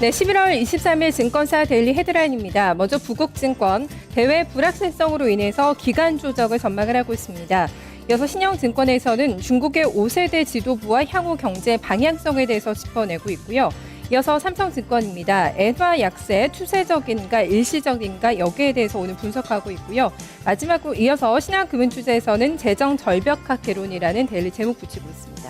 네, 11월 23일 증권사 데일리 헤드라인입니다. 먼저 부국증권, 대외 불확실성으로 인해서 기간 조정을 전망을 하고 있습니다. 이어서 신영증권에서는 중국의 5세대 지도부와 향후 경제 방향성에 대해서 짚어내고 있고요. 이어서 삼성증권입니다. 엔화 약세 추세적인가 일시적인가 여기에 대해서 오늘 분석하고 있고요. 마지막으로 이어서 신한금융투자에서는 재정 절벽학 개론이라는 데일리 제목 붙이고 있습니다.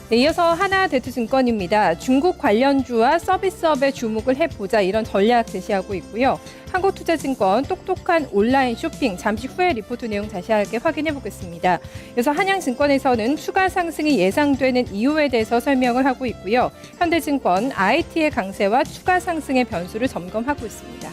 네, 이어서 하나대투증권입니다. 중국 관련주와 서비스업에 주목을 해보자 이런 전략 제시하고 있고요. 한국투자증권 똑똑한 온라인 쇼핑 잠시 후에 리포트 내용 자세하게 확인해 보겠습니다. 이어서 한양증권에서는 추가 상승이 예상되는 이유에 대해서 설명을 하고 있고요. 현대증권 IT의 강세와 추가 상승의 변수를 점검하고 있습니다.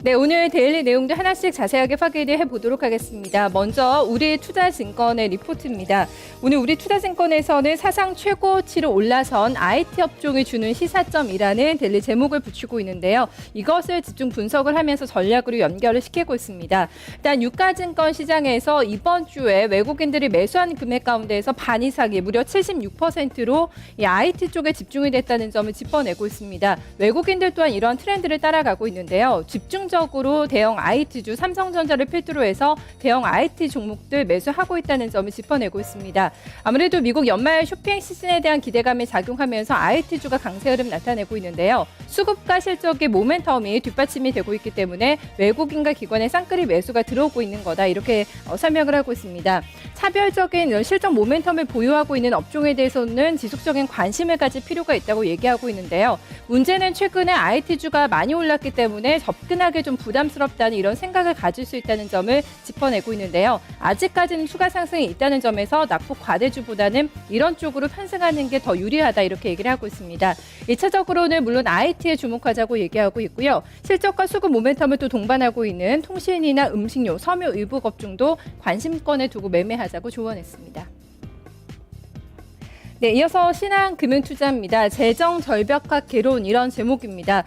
네, 오늘 데일리 내용도 하나씩 자세하게 확인해 보도록 하겠습니다. 먼저 우리투자증권의 리포트입니다. 오늘 우리투자증권에서는 사상 최고치로 올라선 IT 업종이 주는 시사점이라는 데일리 제목을 붙이고 있는데요. 이것을 집중 분석을 하면서 전략으로 연결을 시키고 있습니다. 일단 유가증권 시장에서 이번 주에 외국인들이 매수한 금액 가운데에서 반 이상이 무려 76%로 이 IT 쪽에 집중이 됐다는 점을 짚어내고 있습니다. 외국인들 또한 이런 트렌드를 따라가고 있는데요. 적으로 대형 IT주 삼성전자를 필두로 해서 대형 IT 종목들 매수하고 있다는 점을 짚어내고 있습니다. 아무래도 미국 연말 쇼핑 시즌에 대한 기대감이 작용하면서 IT주가 강세 흐름 나타내고 있는데요. 수급과 실적의 모멘텀이 뒷받침이 되고 있기 때문에 외국인과 기관의 쌍끌이 매수가 들어오고 있는 거다 이렇게 설명을 하고 있습니다. 차별적인 실적 모멘텀을 보유하고 있는 업종에 대해서는 지속적인 관심을 가질 필요가 있다고 얘기하고 있는데요. 문제는 최근에 IT주가 많이 올랐기 때문에 접근하기 좀 부담스럽다는 이런 생각을 가질 수 있다는 점을 짚어내고 있는데요. 아직까지는 추가 상승이 있다는 점에서 낙폭 과대주보다는 이런 쪽으로 편승하는 게 더 유리하다 이렇게 얘기를 하고 있습니다. 1차적으로는 물론 IT에 주목하자고 얘기하고 있고요. 실적과 수급 모멘텀을 또 동반하고 있는 통신이나 음식료, 섬유 일부 업종도 관심권에 두고 매매하자고 조언했습니다. 네, 이어서 신한금융투자입니다. 재정 절벽학 개론 이런 제목입니다.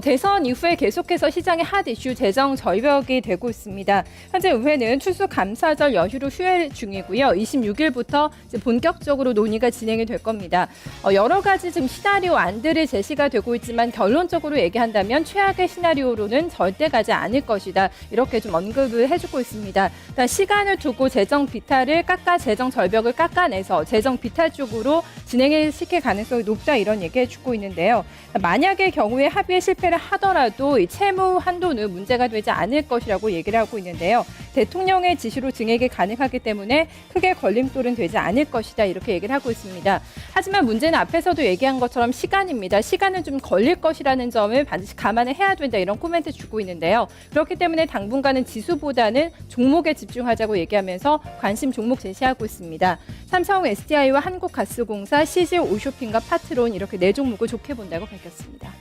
대선 이후에 계속해서 시장의 핫 이슈 재정 절벽이 되고 있습니다. 현재 의회는 추수감사절 연휴로 휴일 중이고요. 26일부터 이제 본격적으로 논의가 진행이 될 겁니다. 여러 가지 지금 시나리오 안들이 제시가 되고 있지만 결론적으로 얘기한다면 최악의 시나리오로는 절대 가지 않을 것이다. 이렇게 좀 언급을 해주고 있습니다. 그러니까 시간을 두고 재정 비탈을 재정 절벽을 깎아내서 재정 비탈 쪽으로 진행을 시킬 가능성이 높다 이런 얘기해주고 있는데요. 만약의 경우에 합의에 실패를 하더라도 이 채무 한도는 문제가 되지 않을 것이라고 얘기를 하고 있는데요. 대통령의 지시로 증액이 가능하기 때문에 크게 걸림돌은 되지 않을 것이다 이렇게 얘기를 하고 있습니다. 하지만 문제는 앞에서도 얘기한 것처럼 시간입니다. 시간은 좀 걸릴 것이라는 점을 반드시 감안을 해야 된다 이런 코멘트 주고 있는데요. 그렇기 때문에 당분간은 지수보다는 종목에 집중하자고 얘기하면서 관심 종목 제시하고 있습니다. 삼성 SDI와 한국가스공사, CJ 오쇼핑과 파트론 이렇게 4종목을 좋게 본다고 밝혔습니다.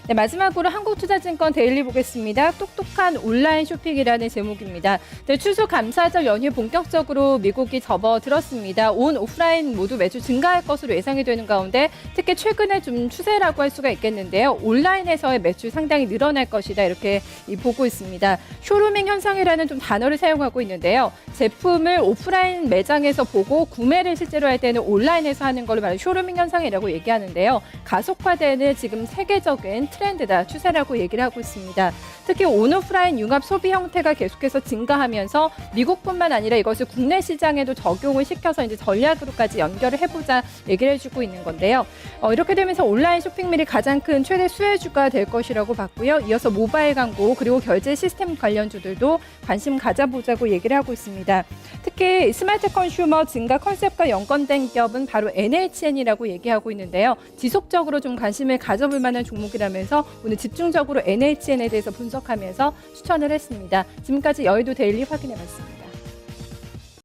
네, 마지막으로 한국투자증권 데일리 보겠습니다. 똑똑한 온라인 쇼핑이라는 제목입니다. 네, 추수감사절 연휴 본격적으로 미국이 접어들었습니다. 온 오프라인 모두 매출 증가할 것으로 예상이 되는 가운데 특히 최근에 좀 추세라고 할 수가 있겠는데요. 온라인에서의 매출 상당히 늘어날 것이다 이렇게 보고 있습니다. 쇼루밍 현상이라는 좀 단어를 사용하고 있는데요. 제품을 오프라인 매장에서 보고 구매를 실제로 할 때는 온라인에서 하는 걸 말하는 쇼루밍 현상이라고 얘기하는데요. 가속화되는 지금 세계적인 트렌드다, 추세라고 얘기를 하고 있습니다. 특히 온오프라인 융합 소비 형태가 계속해서 증가하면서 미국뿐만 아니라 이것을 국내 시장에도 적용을 시켜서 이제 전략으로까지 연결을 해보자 얘기를 해주고 있는 건데요. 이렇게 되면서 온라인 쇼핑몰이 가장 큰 최대 수혜주가 될 것이라고 봤고요. 이어서 모바일 광고 그리고 결제 시스템 관련주들도 관심 가져보자고 얘기를 하고 있습니다. 특히 스마트 컨슈머 증가 컨셉과 연관된 기업은 바로 NHN이라고 얘기하고 있는데요. 지속적으로 좀 관심을 가져볼 만한 종목이라면서 오늘 집중적으로 NHN에 대해서 분석하면서 추천을 했습니다. 지금까지 여의도 데일리 확인해봤습니다.